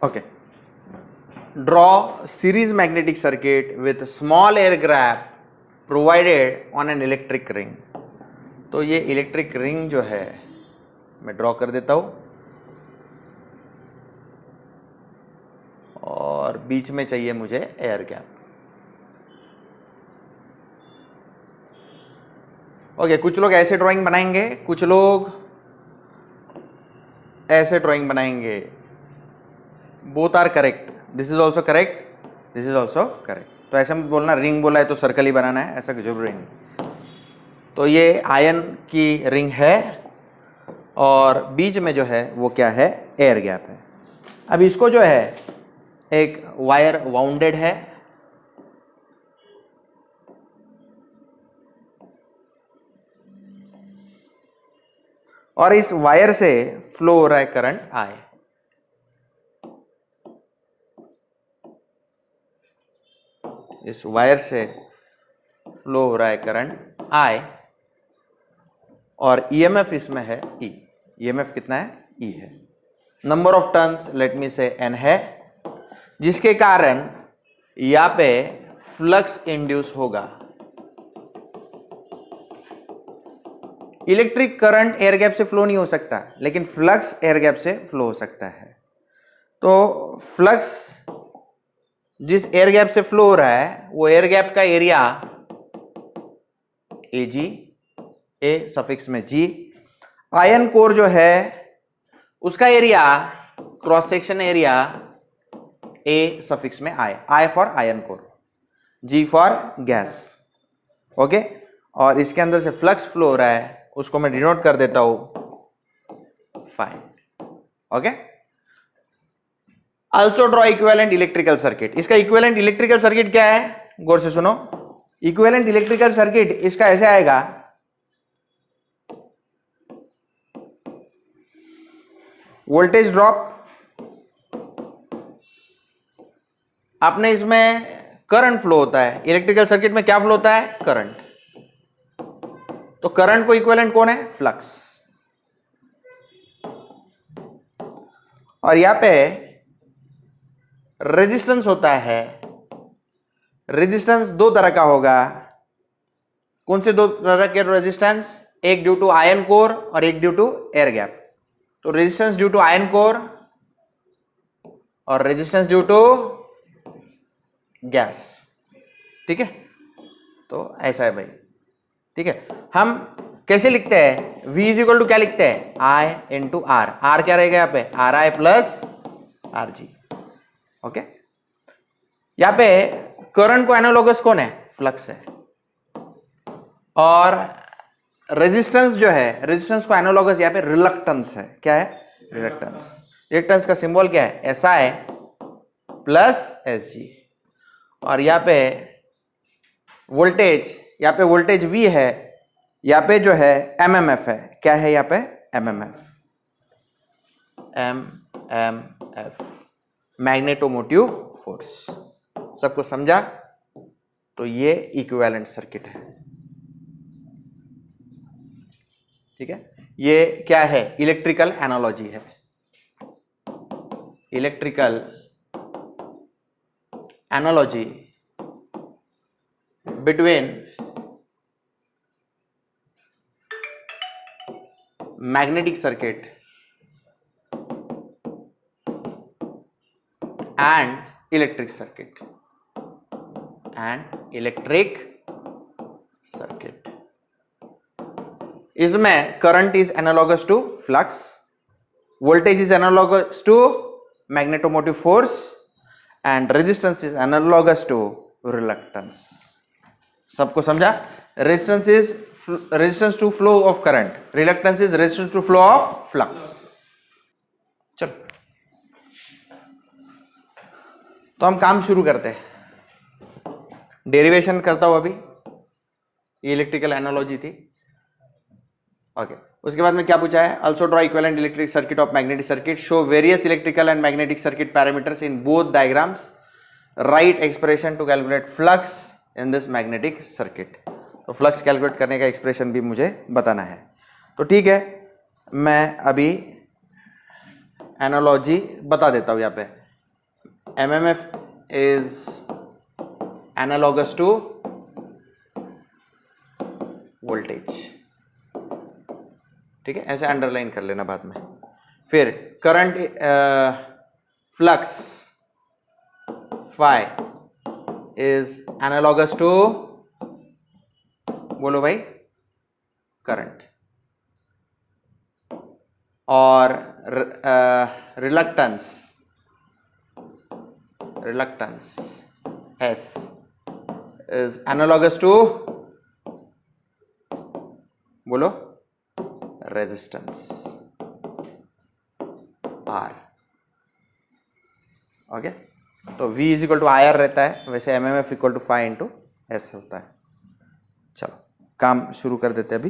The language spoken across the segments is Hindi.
Okay. Draw series magnetic circuit with small air gap provided on an electric ring. तो ये इलेक्ट्रिक रिंग जो है मैं ड्रॉ कर देता हूं और बीच में चाहिए मुझे एयर गैप. ओके, कुछ लोग ऐसे ड्राइंग बनाएंगे, कुछ लोग ऐसे ड्राइंग बनाएंगे. Both are correct. This is also correct, this is also correct. तो ऐसे में बोलना रिंग बोला है तो सर्कल ही बनाना है, ऐसा जरूरी नहीं. तो ये आयन की रिंग है और बीच में जो है वो क्या है, एयर गैप है. अब इसको जो है एक वायर वाउंडेड है और इस वायर से फ्लो हो रहा है करंट आई. इस वायर से फ्लो हो रहा है करंट आई और ईएमएफ इसमें है ई. ईएमएफ कितना है, ई है. Number of turns let me से एन है, जिसके कारण यहां पे फ्लक्स इंड्यूस होगा. इलेक्ट्रिक करंट एयर गैप से फ्लो नहीं हो सकता, लेकिन फ्लक्स एयर गैप से फ्लो हो सकता है. तो फ्लक्स जिस एयर गैप से फ्लो हो रहा है वो एयर गैप का area A G, A suffix में जी. आयन कोर जो है उसका area, cross section area A suffix में I. I for iron core, G for gas. Okay, और इसके अंदर से फ्लक्स फ्लो हो रहा है, उसको मैं डिनोट कर देता हूं fine. Okay, also draw equivalent electrical circuit. इसका इक्विवेलेंट इलेक्ट्रिकल सर्किट क्या है, गौर से सुनो. इक्विवेलेंट इलेक्ट्रिकल सर्किट इसका ऐसे आएगा, वोल्टेज ड्रॉप, आपने इसमें करंट फ्लो होता है. इलेक्ट्रिकल सर्किट में क्या फ्लो होता है, करंट. तो करंट को इक्विवेलेंट कौन है, फ्लक्स. और यहां पे रेजिस्टेंस होता है. रेजिस्टेंस दो तरह का होगा. कौन से दो तरह के रेजिस्टेंस, एक ड्यू टू आयन कोर और एक ड्यू टू एयर गैप. तो resistance due to iron core और रेजिस्टेंस ड्यू टू गैस. ठीक है, तो ऐसा है भाई. ठीक है, हम कैसे लिखते हैं, V इज इक्वल टू क्या लिखते हैं, I इंटू आर. आर क्या रहेगा यहाँ पे, are I plus R G. Okay, यहां पे करंट को एनालोगस कौन है, फ्लक्स है. और रेजिस्टेंस जो है, रेजिस्टेंस को एनालोगस यहां पे रिलक्टेंस है. क्या है, रिलक्टेंस. रिलक्टेंस का सिंबल क्या है, S I plus S G. और यहां पे वोल्टेज, यहां पे वोल्टेज V है, यहां पे जो है एमएमएफ है. क्या है यहां पे, एमएमएफ. MMF, magnetomotive force. सबको समझा. तो ये इक्विवेलेंट सर्किट है. ठीक है, ये क्या है, इलेक्ट्रिकल एनालॉजी है. Electrical analogy between magnetic circuit and electric circuit. इसमें current is analogous to flux, voltage is analogous to magnetomotive force and resistance is analogous to reluctance. सबको समझा. Resistance is resistance to flow of current, reluctance is resistance to flow of flux. चलो, तो हम काम शुरू करते हैं. डेरिवेशन करता हूं अभी. ये इलेक्ट्रिकल एनालॉजी थी. ओके, उसके बाद में क्या पूछा है, also draw equivalent electric circuit of magnetic circuit, show various electrical and magnetic circuit parameters in both diagrams, write expression to calculate flux in this magnetic circuit. तो फ्लक्स कैलकुलेट करने का एक्सप्रेशन भी मुझे बताना है। तो ठीक है, मैं अभी एनालॉजी बता देता हूं। यहाँ पे MMF is analogous to voltage, ठीक है, ऐसे अंडरलाइन कर लेना बाद में। फिर current flux phi is analogous to, बोलो भाई, करंट। और reluctance S is analogous to, बोलो, रेजिस्टेंस R। ओके, तो V is equal to IR रहता है, वैसे MMF equal to phi into S होता है। चलो काम शुरू कर देते हैं अभी।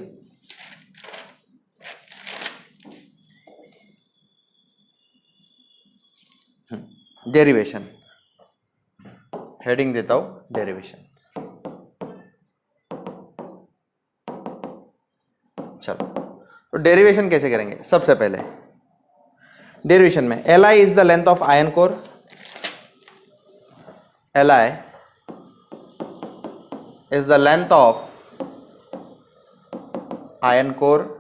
डेरिवेशन, हेडिंग देता हूं डेरिवेशन। चलो, तो डेरिवेशन कैसे करेंगे? सबसे पहले डेरिवेशन में Li is the length of iron core, Li is the length of iron core,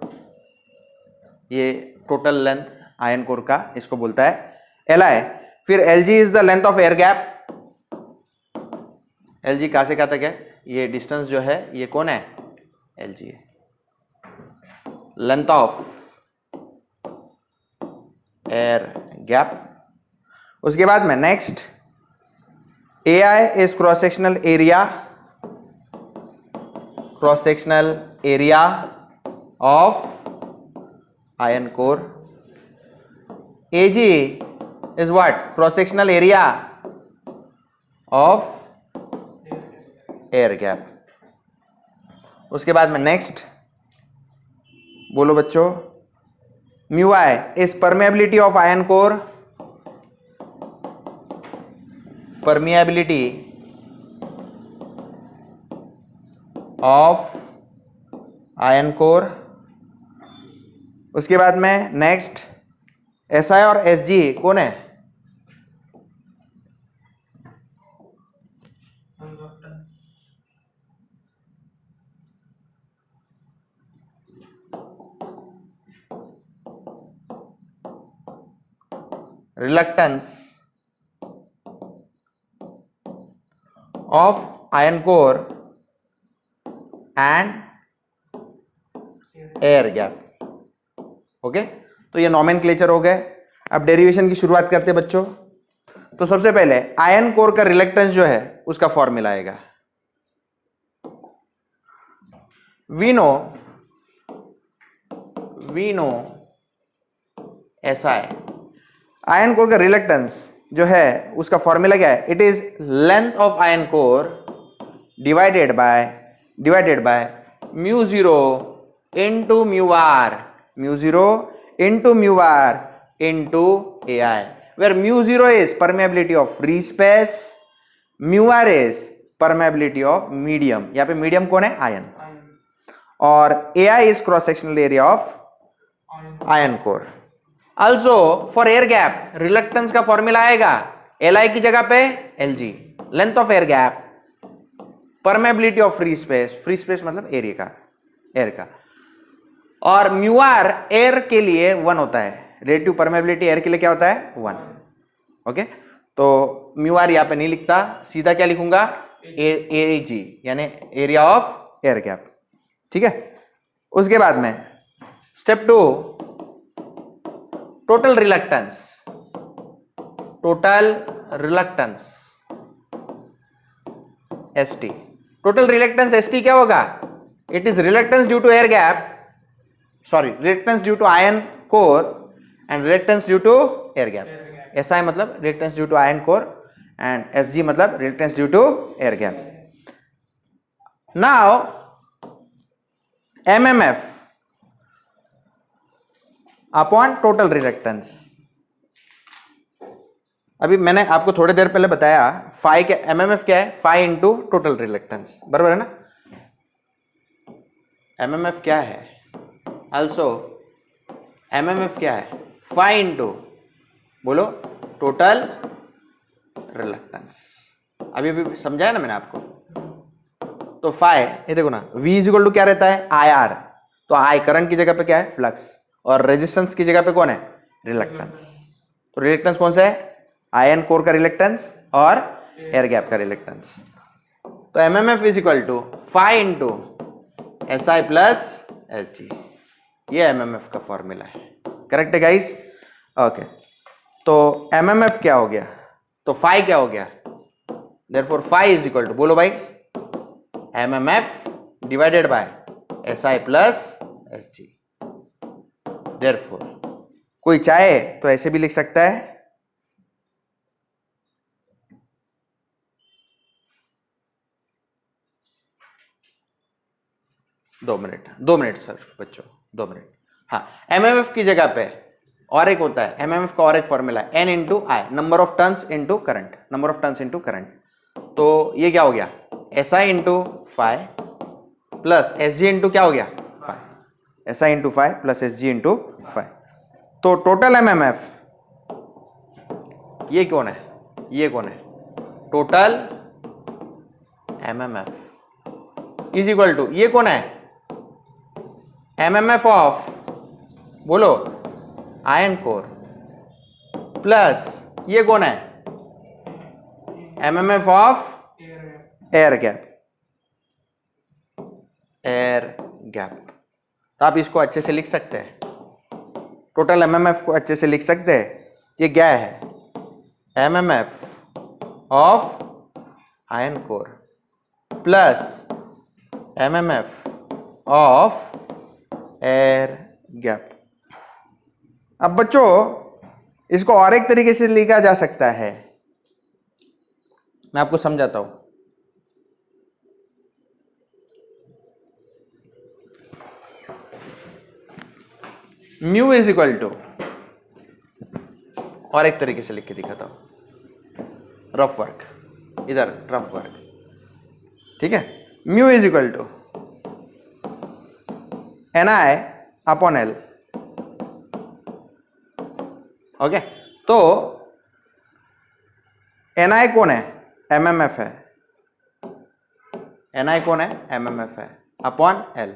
ये टोटल लेंथ आयन कोर का इसको बोलता है Li। फिर Lg is the length of air gap, Lg कहां से कहां तक है? ये डिस्टेंस जो है ये कौन है? Lg है, लेंथ ऑफ एयर गैप। उसके बाद में next AI is cross sectional area of iron core, Ag is what? Cross sectional area of air gap. उसके बाद में नेक्स्ट बोलो बच्चों, mu I is permeability of iron core, permeability of iron core. उसके बाद में नेक्स्ट SI और SG कौन है? Reluctance of iron core and air gap. Okay, तो ये नॉमेनक्लेचर हो गए। अब डेरिवेशन की शुरुआत करते हैं बच्चों। तो सबसे पहले आयन कोर का रिलक्टेंस जो है उसका फॉर्मूला आएगा, we know SI। Iron core का रिलक्टेंस जो है उसका फॉर्मूला क्या है? It is length of iron core divided by mu zero into mu R into AI, where mu zero is permeability of free space, mu r is permeability of medium। यहाँ पे medium कौन है? आयन। और AI is cross sectional area of iron core। Also for air gap reluctance का फॉर्मूला आएगा Li की जगह पे Lg, length of air gap, permeability of free space मतलब एयर का, और म्यू आर एयर के लिए 1 होता है, रिलेटिव परमेबिलिटी एयर के लिए क्या होता है? 1। ओके, तो म्यू आर यहाँ पे नहीं लिखता, सीधा क्या लिखूंगा? Ag, यानी एरिया ऑफ एयर गैप। ठीक है, उसके बाद में step 2, total reluctance ST। Total reluctance ST क्या होगा? It is reluctance due to air gap, reluctance due to iron core and reluctance due to air gap. SI मतलब reluctance due to iron core and SG मतलब reluctance due to air gap. Now MMF upon total reluctance. अभी मैंने आपको थोड़ी देर पहले बताया फाई क्या, MMF क्या है? फाई इंटू टोटल रिलक्टेंस, बराबर है ना? MMF क्या है? ऑल्सो MMF क्या है? फाई इंटू, बोलो, टोटल रिलक्टेंस। अभी समझाया ना मैंने आपको। तो फाई, ये देखो ना, V इज इक्वल टू क्या रहता है? IR। तो I करंट की जगह पे क्या है? फ्लक्स। और रेजिस्टेंस की जगह पे कौन है? रिलक्टेंस। तो रिलक्टेंस कौन सा है? आयन कोर का रिलक्टेंस और एयर गैप का रिलक्टेंस। तो MMF is equal to phi into SI plus SG। ये MMF का फॉर्मूला है। करेक्ट है गाइस? ओके, तो MMF क्या हो गया? तो फाई क्या हो गया? Therefore phi is equal to, बोलो भाई, MMF divided by SI plus SG। Therefore कोई चाहे तो ऐसे भी लिख सकता है, दो मिनट सर बच्चों, 2 मिनट। हाँ, MMF की जगह पे और एक होता है, MMF का और एक फॉर्मूला है N into I, number of turns into current, number of turns into current. तो ये क्या हो गया? SI into phi plus SG into क्या हो गया? Phi. SI into phi plus SG into phi. तो टोटल MMF, ये कौन है? ये कौन है? Total MMF is equal to, ये कौन है? MMF ऑफ, बोलो, आयन कोर प्लस ये कौन है? MMF of air gap. Air gap. तो आप इसको अच्छे से लिख सकते हैं, टोटल MMF को अच्छे से लिख सकते हैं। ये क्या है? MMF of iron core plus MMF of air gap. अब बच्चों इसको और एक तरीके से लिखा जा सकता है, मैं आपको समझाता हूं। म्यू इज इक्वल टू, और एक तरीके से लिख के दिखाता हूं, रफ वर्क, इधर रफ वर्क, ठीक है। Mu is equal to NI upon L। Okay, तो NI कौन है? MMF है। NI कौन है? MMF है, अपॉन L,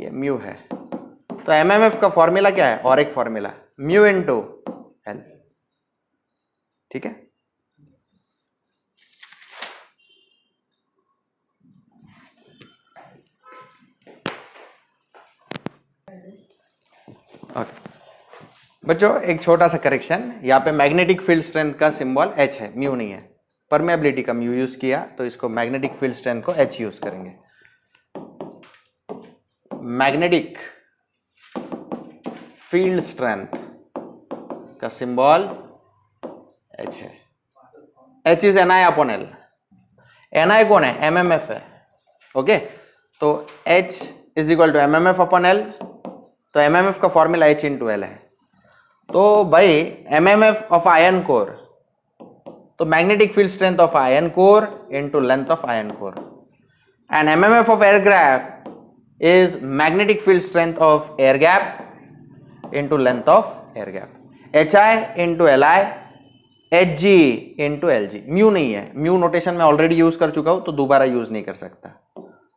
ये म्यू है। तो MMF का फॉर्मूला क्या है? और एक फॉर्मूला, म्यू इंटू L, ठीक है। बच्चों एक छोटा सा करेक्शन, यहाँ पे मैग्नेटिक फील्ड स्ट्रेंथ का सिंबल H है, म्यू नहीं है। परमेबिलिटी का म्यू यूज किया, तो इसको मैग्नेटिक फील्ड स्ट्रेंथ को H यूज करेंगे। मैग्नेटिक फील्ड स्ट्रेंथ का सिंबल H है। H is NI upon L। NI कौन है? MMF है। ओके, तो H is equal to MMF upon L। तो MMF का फॉर्मूला H इंटू L है। तो भाई MMF ऑफ आयन कोर, तो magnetic field strength of iron core into length of iron core, and MMF of air gap is magnetic field strength of air gap into length of air gap. HI into LI, HG into LG। Mu नहीं है, म्यू नोटेशन में ऑलरेडी यूज कर चुका हूं, तो दोबारा यूज नहीं कर सकता।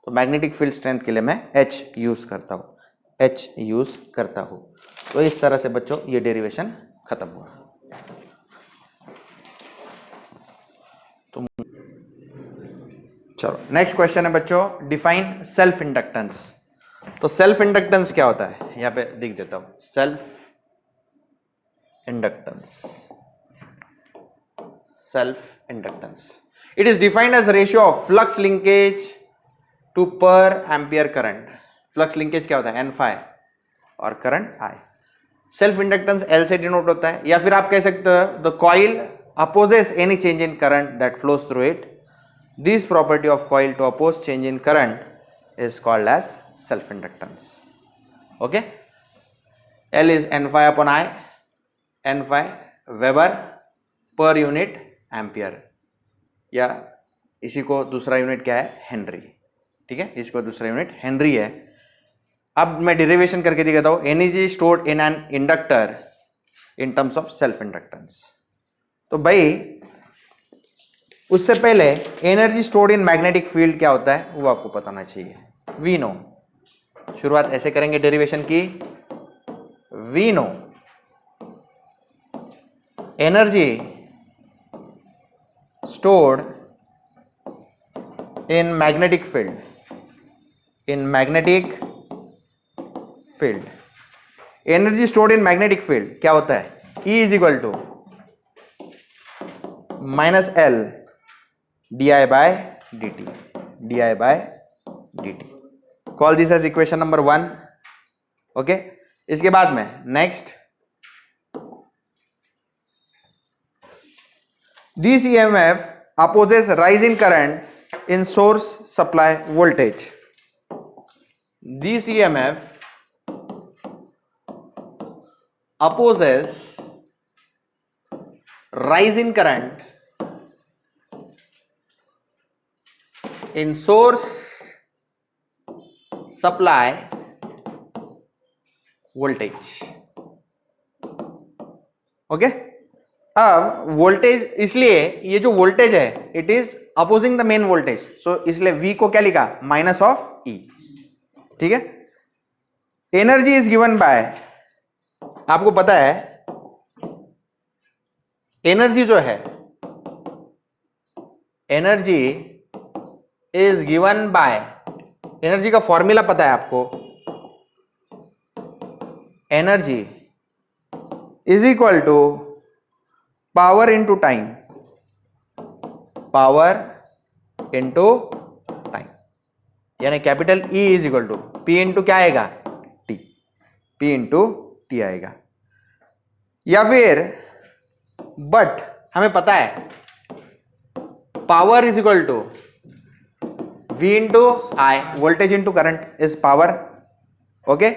तो मैग्नेटिक फील्ड स्ट्रेंथ के लिए मैं H यूज करता हूं, H यूज करता हूं। तो इस तरह से बच्चों ये डेरिवेशन खत्म हुआ। तो चलो नेक्स्ट क्वेश्चन है बच्चों, डिफाइन सेल्फ इंडक्टेंस। तो सेल्फ इंडक्टेंस क्या होता है? यहां पे लिख देता हूं, self inductance. Self inductance, it is defined as ratio of flux linkage to per ampere current. Flux linkage क्या होता है? N फाई, और current I। Self inductance L से डिनोट होता है, या फिर आप कह सकते हो the coil opposes any change in current that flows through it. This property of coil to oppose change in current is called as self inductance. Okay, L is N phi upon I, N phi weber per unit ampere, या इसी को दूसरा यूनिट क्या है? हेनरी, ठीक है, इसको दूसरा यूनिट हेनरी है। अब मैं डेरिवेशन करके दिखाता हूं, energy stored in an inductor in terms of self inductance. तो भाई उससे पहले energy stored in magnetic field क्या होता है वो आपको पता होना चाहिए। वी नो, शुरुआत ऐसे करेंगे डेरिवेशन की। We know energy stored in magnetic field, in magnetic field, energy stored in magnetic field क्या होता है, E is equal to -L di by dt, di by dt। Call this as equation number 1। Okay, इसके बाद में next, this EMF opposes rise in current in source supply voltage। This EMF opposes rise in current in source supply voltage। Okay, अब वोल्टेज, इसलिए ये जो वोल्टेज है it is opposing the main voltage, so इसलिए V को क्या लिखा, माइनस ऑफ E। ठीक है, एनर्जी इज गिवन बाय, आपको पता है एनर्जी जो है, energy is given by, energy का फॉर्मूला पता है आपको, energy is equal to power into time, power into time, यानी capital E is equal to P into क्या आएगा, T, P इंटू T आएगा। या फिर बट हमें पता है power is equal to V into I, voltage into current is power. Okay,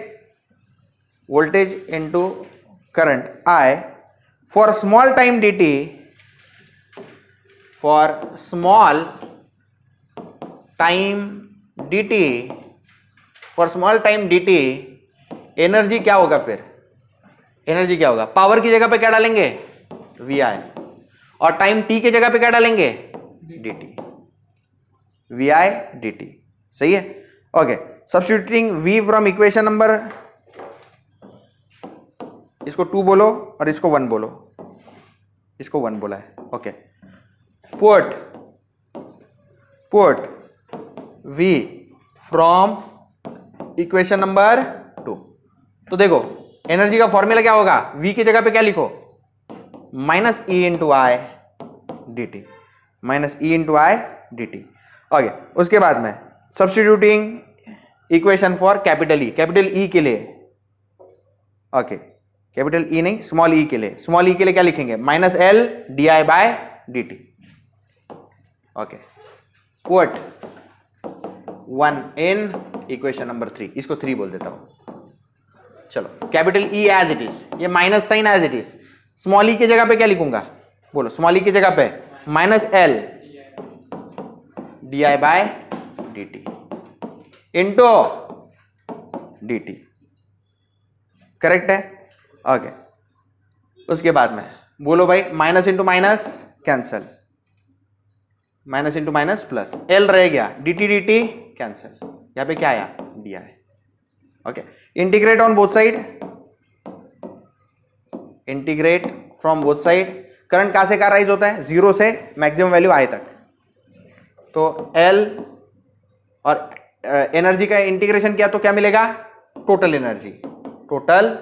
voltage into current I for small time dt, for small time dt, for small time dt, energy क्या होगा, फिर एनर्जी क्या होगा, पावर की जगह पे क्या डालेंगे, VI, और टाइम t की जगह पे क्या डालेंगे, dt, VI dt। सही है, okay, substituting V from equation number, इसको 2 बोलो और इसको 1 बोलो, इसको 1 बोला है। Okay, put V from equation number 2। तो देखो एनर्जी का फॉर्मूला क्या होगा, V की जगह पे क्या लिखो, -E into I D T, -E into I D T. Okay, उसके बाद में substituting equation for capital E के लिए, ओके, कैपिटल E नहीं, स्मॉल e के लिए, स्मॉल e के लिए क्या लिखेंगे, -L di by dt। Okay, put 1 in equation number 3, इसको 3 बोल देता हूं। चलो, capital E as it is, ये minus sign as it is, small e की जगह पे क्या लिखूंगा, बोलो, स्मॉल e की जगह पे -L di by dt into dt। Correct है, ओके। उसके बाद में बोलो भाई, minus into minus cancel, minus into minus plus, L रह गया, dt dt कैंसल, यहां पे क्या आया, डी आया। Okay, integrate on both side, integrate from both side. Current कहां से कहां राइज होता है, 0 से मैक्सिमम वैल्यू आई तक, तो एल और एनर्जी का इंटीग्रेशन किया तो क्या मिलेगा, टोटल एनर्जी, टोटल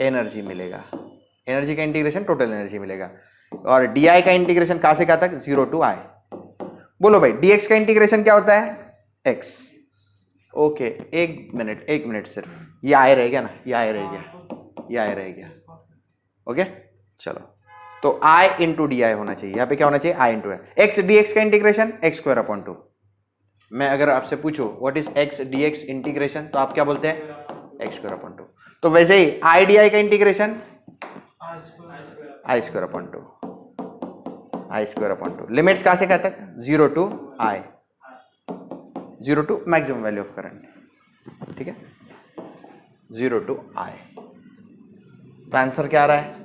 एनर्जी मिलेगा, एनर्जी का इंटीग्रेशन टोटल एनर्जी मिलेगा। और डी आई का इंटीग्रेशन कहां से कहां तक, 0 टू I। बोलो भाई, dx का इंटीग्रेशन क्या होता है, x। ओके, एक मिनट सिर्फ, ये I रह गया ना, ये I रह गया, ये I रह गया। ओके, चलो, तो I इंटू डी आई होना चाहिए, यहां पे क्या होना चाहिए, I इंटू एक्स, dx का इंटीग्रेशन x²/2। मैं अगर आपसे पूछूं what is x dx integration, तो आप क्या बोलते हैं, x²/2। तो वैसे ही I डी आई का इंटीग्रेशन I²/2, I²/2। लिमिट्स कहां से कहां तक, 0 to I, 0 to maximum value of current. ठीक है। 0 to I। तो आंसर क्या आ रहा है?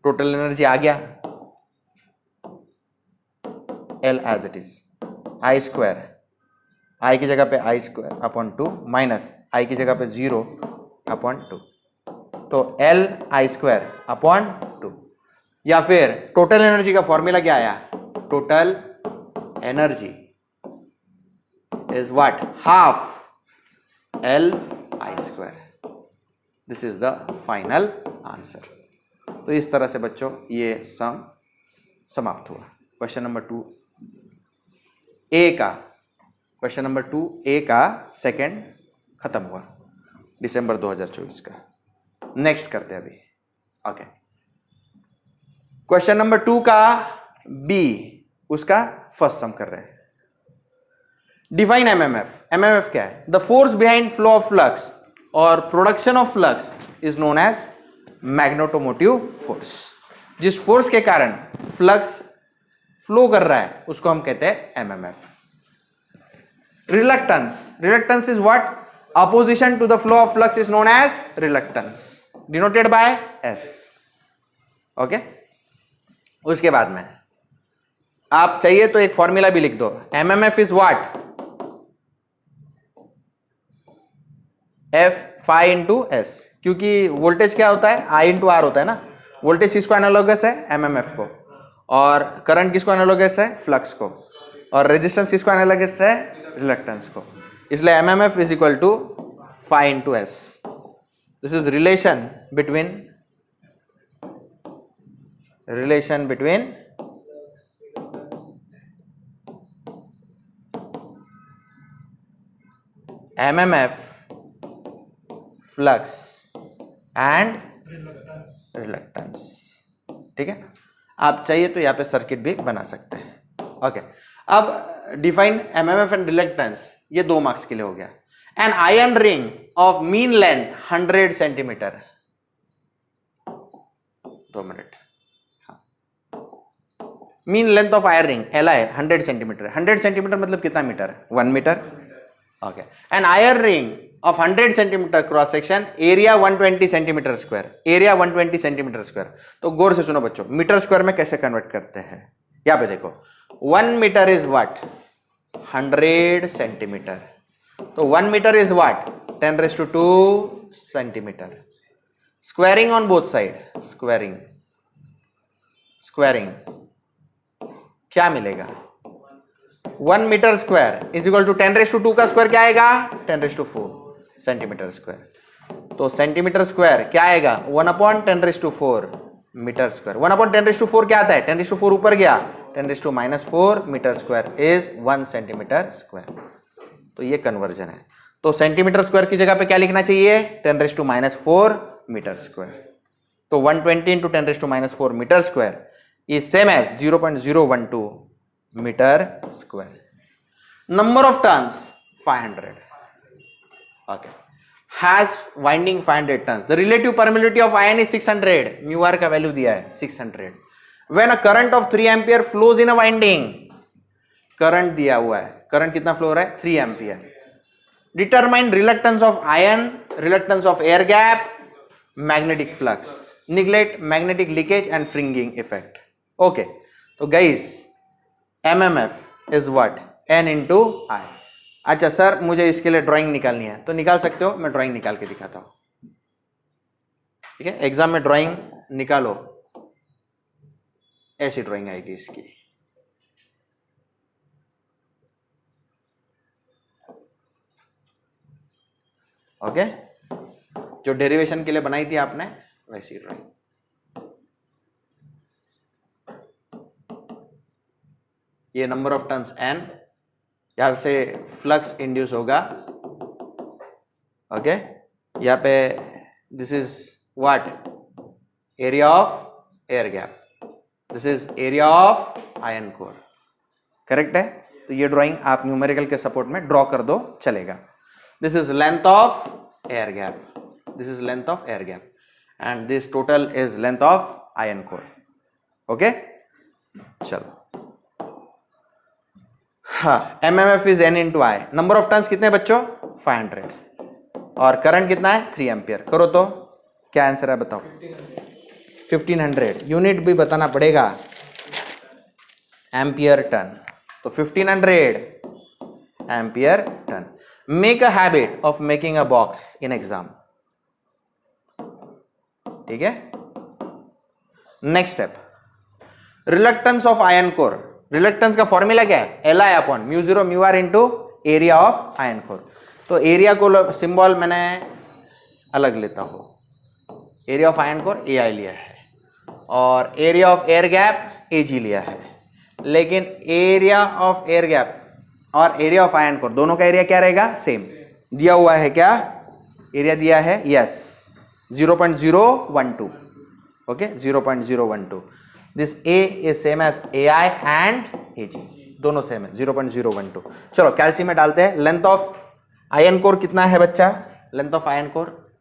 टोटल एनर्जी आ गया L as it is, I square, I की जगह पे I square upon 2 minus I की जगह पे 0 अपॉन 2, तो L I स्क्वायर अपॉन 2। या फिर टोटल एनर्जी का फॉर्मूला क्या आया? Total energy is what? Half L I square. This is the final answer. तो इस तरह से बच्चों ये सम समाप्त हुआ। क्वेश्चन नंबर 2A का सेकंड खत्म हुआ दिसंबर 2024 का। नेक्स्ट करते हैं अभी। ओके, क्वेश्चन नंबर 2 का B, उसका फर्स्ट सम कर रहे हैं। Define MMF. एमएमएफ क्या है? The force behind flow of flux और production of flux is known as magnetomotive force. जिस फोर्स के कारण फ्लक्स फ्लो कर रहा है उसको हम कहते हैं MMF. Reluctance is what? Opposition to the flow of flux is known as reluctance, denoted by S. Okay, उसके बाद में आप चाहिए तो एक फॉर्मूला भी लिख दो। MMF is what? F phi into S, क्योंकि वोल्टेज क्या होता है? I इंटू आर होता है ना। वोल्टेज किसको एनालोगस है? एमएमएफ को। और करंट किसको एनालोगस है? फ्लक्स को। और रेजिस्टेंस किसको एनालोगस है? रिलक्टेंस को। इसलिए MMF is equal to phi into S. This is relation between MMF, flux and reluctance. ठीक है, आप चाहिए तो यहां पे सर्किट भी बना सकते हैं। ओके, अब डिफाइन एमएमएफ एंड रिलक्टेंस, ये 2 मार्क्स के लिए हो गया। An iron ring of mean length 100 centimetre. 2 minute. Mean length of iron ring LI 100 centimetre. 100 centimetre मतलब कितना metre? 1 metre. Okay, an iron ring of 100 centimetre cross section, area 120 centimetre square. Area 120 centimetre square. तो गौर से सुनो बच्चों, मीटर स्क्वायर में कैसे कन्वर्ट करते हैं? यहां पे देखो, 1 मीटर इज व्हाट? 100 सेंटीमीटर। तो 1 metre is what? 10⁻² centimetre. Squaring on both side, squaring क्या मिलेगा? 1 metre square is equal to 10⁻² का स्क्वायर क्या आएगा? 10⁻⁴ सेंटीमीटर स्क्वायर। तो सेंटीमीटर स्क्वायर क्या आएगा? 1/10⁻⁴ मीटर स्क्वायर। 1/10⁻⁴ क्या आता है? 10⁻⁴ ऊपर गया, 10⁻⁻⁴ metre square is 1 centimetre square. तो ये कन्वर्जन है। तो सेंटीमीटर स्क्वायर की जगह पे क्या लिखना चाहिए? 10⁻⁴ मीटर स्क्वायर। तो 120 into 10⁻⁴ metre square is same as 0.012 metre square. Number of turns 500। Okay, has winding 500 turns. The relative permeability of iron is 600. Mu r का वैल्यू दिया है 600. When a current of 3 ampere flows in a winding, current दिया हुआ है, करंट कितना फ्लो हो रहा है? 3 ampere. Determine reluctance of iron, reluctance of air gap, magnetic flux, neglect magnetic leakage and fringing effect. Okay, तो guys MMF is what? N into I. अच्छा सर, मुझे इसके लिए ड्राइंग निकालनी है, तो निकाल सकते हो, मैं ड्राइंग निकाल के दिखाता हूं। ठीक है, एग्जाम में ड्राइंग निकालो, ऐसी ड्राइंग आएगी इसकी। ओके, जो डेरिवेशन के लिए बनाई थी आपने वैसी ड्राइंग। ये नंबर ऑफ टर्न्स N, यहां से फ्लक्स इंड्यूस होगा। ओके, यहां पे this is what? Area of air gap, this is area of iron core. Correct है? तो ये ड्राइंग आप न्यूमेरिकल के सपोर्ट में ड्रॉ कर दो, चलेगा। This is length of air gap, this is length of air gap, and this total is length of iron core. Okay, चलो हाँ, MMF is N into I. Number of turns कितने बच्चों? 500। और करंट कितना है? 3 एम्पियर। करो तो क्या आंसर है बताओ? 1500। यूनिट भी बताना पड़ेगा, एम्पियर टन। तो 1500 ampere turn. Make a habit of making a box in exam. ठीक है। Next step, reluctance of iron core. रिलक्टेंस का फॉर्मूला क्या है? Li upon mu 0 mu R into area of iron core. तो एरिया को सिंबल मैंने अलग लेता हूं, area of iron core AI लिया है और area of air gap AG लिया है। लेकिन एरिया ऑफ एयर गैप और एरिया ऑफ आयन कोर दोनों का एरिया क्या रहेगा? सेम। दिया हुआ है क्या? एरिया दिया है, yes, 0.012। Okay, 0.012। This A is same as AI and AG, दोनों सेम है, 0.012। चलो कैल्शियम में डालते हैं। लेंथ ऑफ आयन कोर कितना है बच्चा? लेंथ ऑफ आयन कोर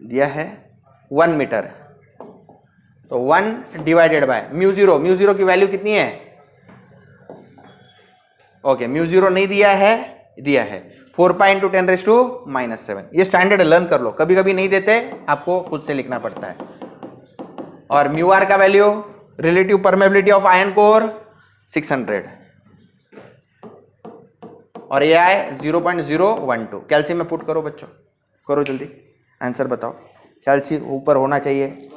दिया है 1 मीटर। तो 1 डिवाइडेड बाय म्यू 0। म्यू 0 की वैल्यू कितनी है? ओके, म्यू 0 नहीं दिया है, दिया है 4 पाई इंटू 10⁻⁻⁷। ये स्टैंडर्ड लर्न कर लो, कभी कभी नहीं देते, आपको खुद से लिखना पड़ता है। और म्यू आर का value, relative permeability of iron core 600 और ये आए 0.012। कैल्शियम में पुट करो बच्चों, करो जल्दी, आंसर बताओ। कैल्शियम ऊपर होना चाहिए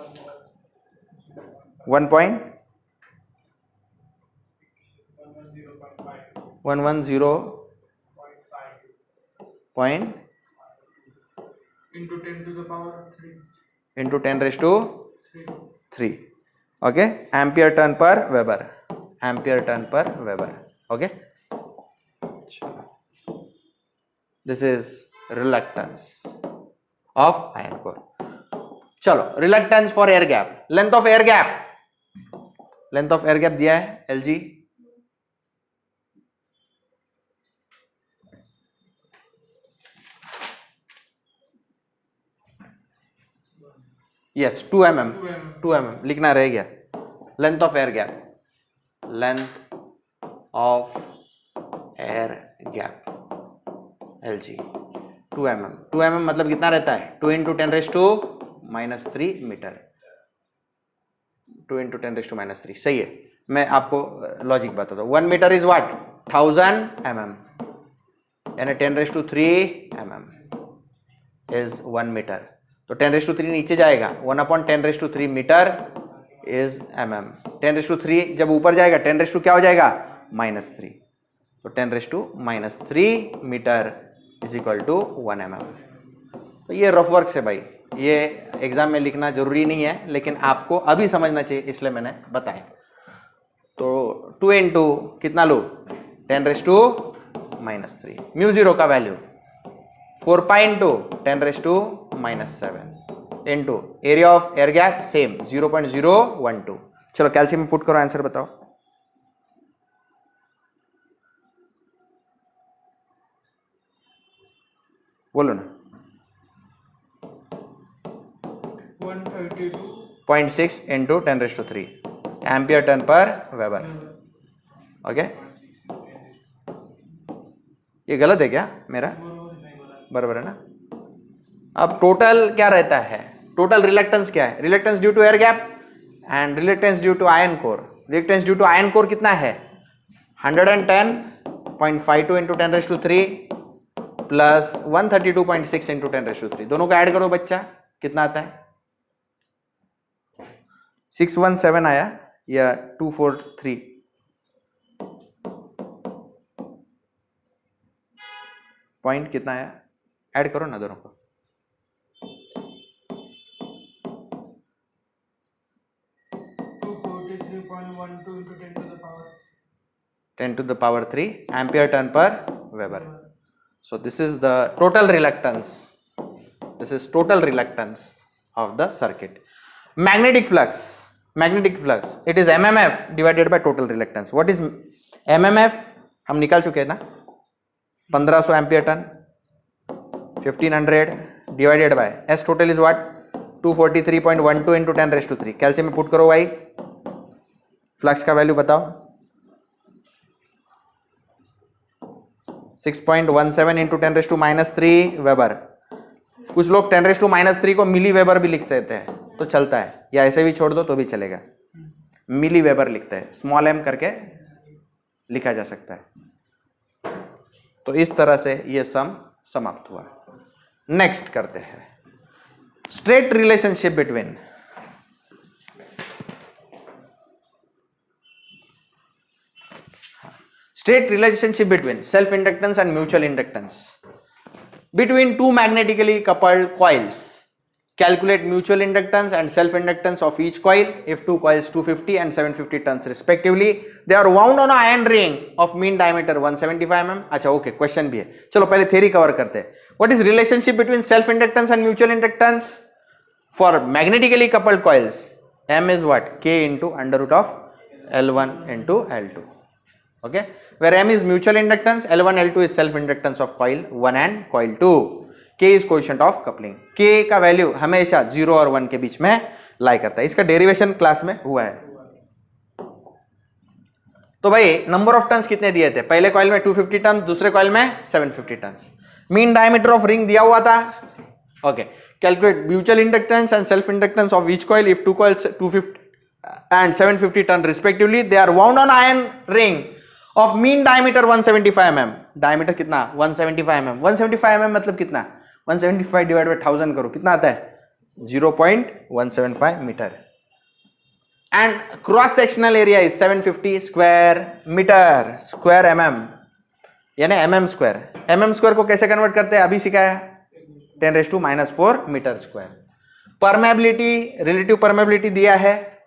1.110.5 into 10⁻³ okay, ampere turn per weber, ampere turn per weber. Okay, this is reluctance of iron core. चलो, reluctance for air gap. Length of air gap, length of air gap दिया है LG, यस 2 mm, 2 mm लिखना रह गया। Length of air gap, length of air gap LG 2 mm। 2 mm मतलब कितना रहता है? 2 इंटू 10⁻³ मीटर, 2 इंटू 10⁻³ सही है। मैं आपको लॉजिक बताता हूँ। 1 मीटर इज व्हाट? 1000 mm, यानी 10⁻³ mm इज 1 मीटर। तो 10⁻³ नीचे जाएगा, 1/10⁻³ मीटर इज mm। 10⁻³ जब ऊपर जाएगा 10 क्या हो जाएगा? -3। तो 10⁻³ metre is equal to 1 mm। तो ये रफ वर्क से भाई, ये एग्जाम में लिखना जरूरी नहीं है, लेकिन आपको अभी समझना चाहिए, इसलिए मैंने बताया। तो 2 इंटू कितना लो? 10⁻³ म्यू 0 का value 4 pi into 10⁻⁻⁷ into area of air gap same 0.012। चलो कैल्शियम में पुट करो, आंसर बताओ। बोलो ना। 132.6 into 10⁻³ ampere turn per weber. Okay, ये गलत है क्या मेरा? बराबर है ना? अब टोटल क्या रहता है? टोटल रिलक्टेंस क्या है? Reluctance due to air gap and reluctance due to iron core. Reluctance due to iron core कितना है? 110.52 इंटू 10⁻³ प्लस 132.6 इंटू 10⁻³। दोनों को ऐड करो बच्चा, कितना आता है? 617 आया या 243? पॉइंट कितना आया? ऐड करो ना दोनों को। 10⁻³ ampere turn per weber. So this is the total reluctance. This is total reluctance of the circuit. Magnetic flux. Magnetic flux. It is MMF divided by total reluctance. What is MMF? हम निकाल चुके हैं ना? 1500 ampere ton 1500 divided by S total is what? 243.12 into 10⁻³ calcium में पुट करो भाई, फ्लक्स का वैल्यू बताओ। 6.17 इंटू 10⁻³ वेबर। कुछ लोग 10⁻³ को मिली वेबर भी लिख सकते हैं तो चलता है, या ऐसे भी छोड़ दो तो भी चलेगा। मिली वेबर लिखते हैं, स्मॉल m करके लिखा जा सकता है। तो इस तरह से ये सम समाप्त हुआ। नेक्स्ट करते हैं straight relationship between self inductance and mutual inductance between two magnetically coupled coils. Calculate mutual inductance and self inductance of each coil if two coils 250 and 750 turns respectively. They are wound on a iron ring of mean diameter 175 mm. अच्छा ओके, क्वेश्चन भी है, चलो पहले थ्योरी कवर करते हैं। What is relationship between self inductance and mutual inductance for magnetically coupled coils? M is what? K into under root of L1 into L2. Okay, where M is mutual inductance, L1 L2 is self inductance of coil 1 and coil 2. K is coefficient of coupling. K का वैल्यू हमेशा 0 और 1 के बीच में लाई करता है। इसका डेरिवेशन क्लास में हुआ है। तो भाई नंबर ऑफ टर्न्स कितने दिए थे? पहले कॉइल में 250 टर्न्स, दूसरे कॉइल में 750 turns. Mean diameter of ring दिया हुआ था। Okay, calculate mutual inductance and self inductance of each coil if two coils 250 and 750 turn respectively. They are wound on iron ring of mean diameter 175 mm. Diameter कितना? 175 mm. 175 mm मतलब कितना? 175 डिवाइड बाय 1000 करो, कितना आता है? 0.175 metre. And cross sectional area is 750 square metre, square mm यानी mm स्क्वायर। mm स्क्वायर को कैसे कन्वर्ट करते हैं अभी सिखाया, 10⁻⁻⁴ metre square. Permeability, relative permeability दिया है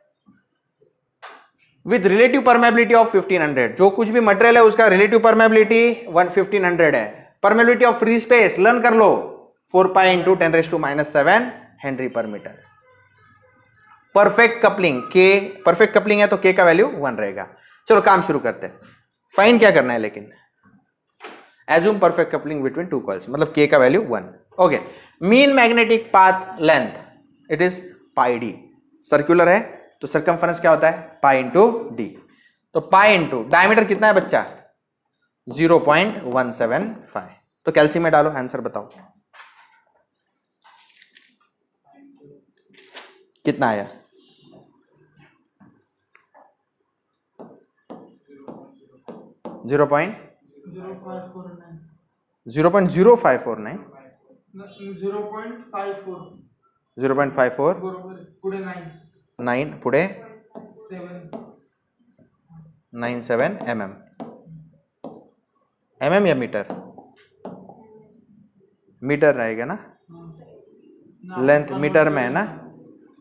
विद रिलेटिव परमेबिलिटी ऑफ 1500। जो कुछ भी मटेरियल है उसका रिलेटिव परमेबिलिटी 1500 है। Permeability of free space learn कर लो, 4 पाई इंटू 10⁻⁷ हेनरी पर मीटर। परफेक्ट कपलिंग, के परफेक्ट कपलिंग है तो के का वैल्यू 1 रहेगा। चलो काम शुरू करते हैं। फाइंड क्या करना है लेकिन, assume perfect coupling between two coils, मतलब के का value 1। Okay, mean magnetic path length it is pi D. Circular है तो सर्कमफरेंस क्या होता है? Pi into D. तो पाई इंटू डायमीटर कितना है बच्चा? 0.175। तो कैल्शियम में डालो, आंसर बताओ कितना आया? 0.0549 0.54 9 पुढे 97 mm। mm या मीटर? मीटर रहेगा ना, लेंथ मीटर में है ना,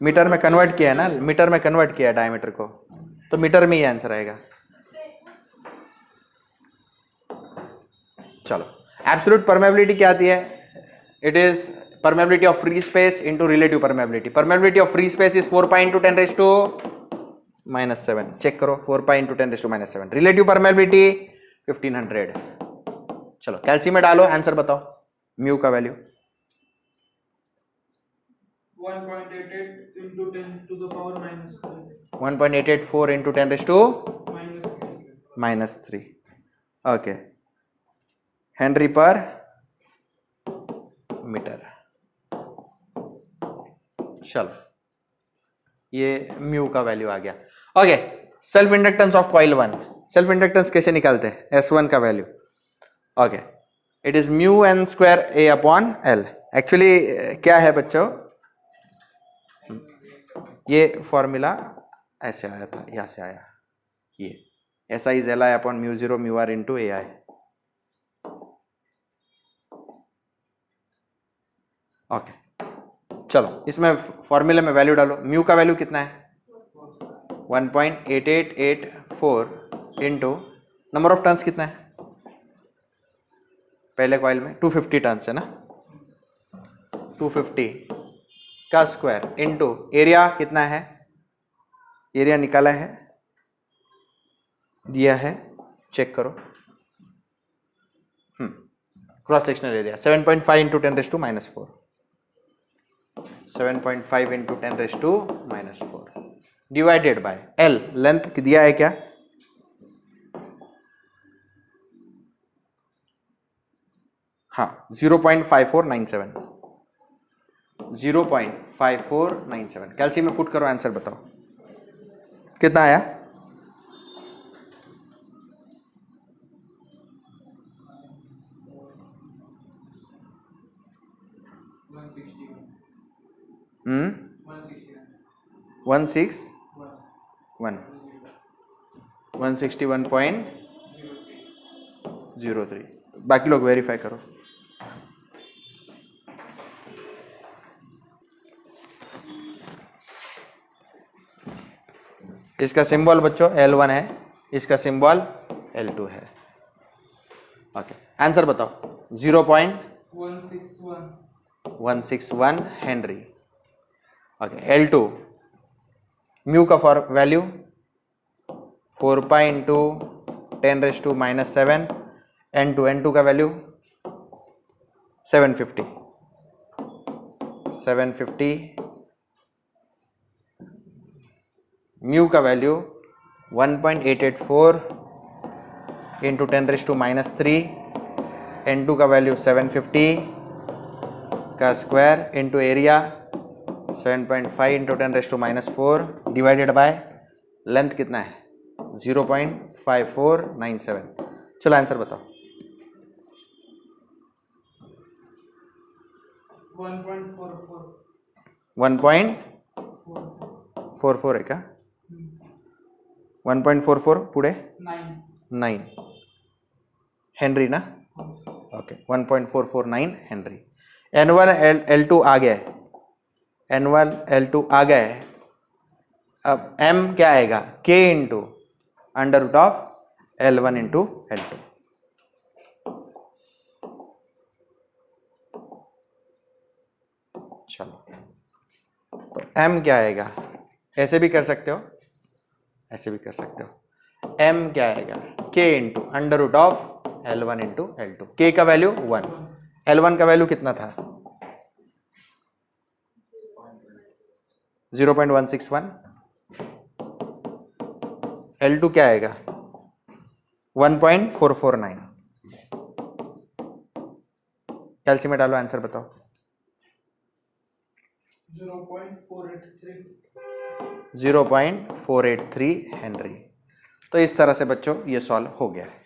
मीटर में कन्वर्ट किया है ना, मीटर में कन्वर्ट किया डायमीटर को, तो मीटर में ही आंसर आएगा। चलो, एब्सोल्यूट परमेबिलिटी क्या आती है? It is permeability of free space into relative permeability. Permeability of free space is 4 pi into 10⁻⁻⁷। Check करो, 4 pi into 10⁻⁷। Relative permeability 1500। चलो कैल्शियम में डालो, आंसर बताओ म्यू का वैल्यू। 1.884 into 10⁻⁻3। ओके, हेनरी पर मीटर। चलो ये म्यू का वैल्यू आ गया। Okay, self inductance of coil 1, self inductance कैसे निकालते हैं? S1 का value. Okay, it is mu n square A upon L। Actually क्या है बच्चों, ये फॉर्मूला ऐसे आया था, यहां से आया, ये SI is LI upon mu 0 mu R into AI। Okay, चलो इसमें फॉर्मूले में वैल्यू डालो। म्यू का वैल्यू कितना है? 1.8884 इंटू नंबर ऑफ टर्न्स कितना है पहले कॉइल में? 250 टर्न्स है ना, 250 का स्क्वायर इंटू एरिया कितना है? एरिया निकाला है, दिया है, चेक करो। Cross sectional area 7.5 into 10⁻⁻⁴। 7.5 into 10⁻⁻⁴ divided by L, length दिया है क्या? हाँ 0.5497, 0.5497। कैल्शियम में पुट करो, आंसर बताओ कितना आया। हम्म 161.03। बाकी लोग वेरीफाई करो। इसका सिंबल बच्चों L1 है, इसका सिंबल L2 है। ओके आंसर बताओ। 0.161 हेनरी। ओके L2 म्यू का for value 4 pi into 10⁻⁻⁷ N2 का वैल्यू 750 म्यू का वैल्यू 1.884 इंटू 10⁻³ N2 का वैल्यू 750 का square into area 7.5 into 10⁻⁴ divided by length कितना है 0.5497। चलो आंसर बताओ। 1.44 है क्या? 1.44 पुढे 9 हेनरी ना। Okay 1.449 Henry. N1 L2 आ गया है, N1 L2 आ गया है। अब M क्या आएगा K into √ of L1 into L2। चलो तो M क्या आएगा, ऐसे भी कर सकते हो, ऐसे भी कर सकते हो। M क्या आएगा K into √ of L1 into L2। K का वैल्यू 1, L1 का वैल्यू कितना था 0.161, L2 क्या आएगा 1.449। कैल्शियम में डालो, आंसर बताओ। 0.483 हेनरी। तो इस तरह से बच्चों ये सॉल्व हो गया है।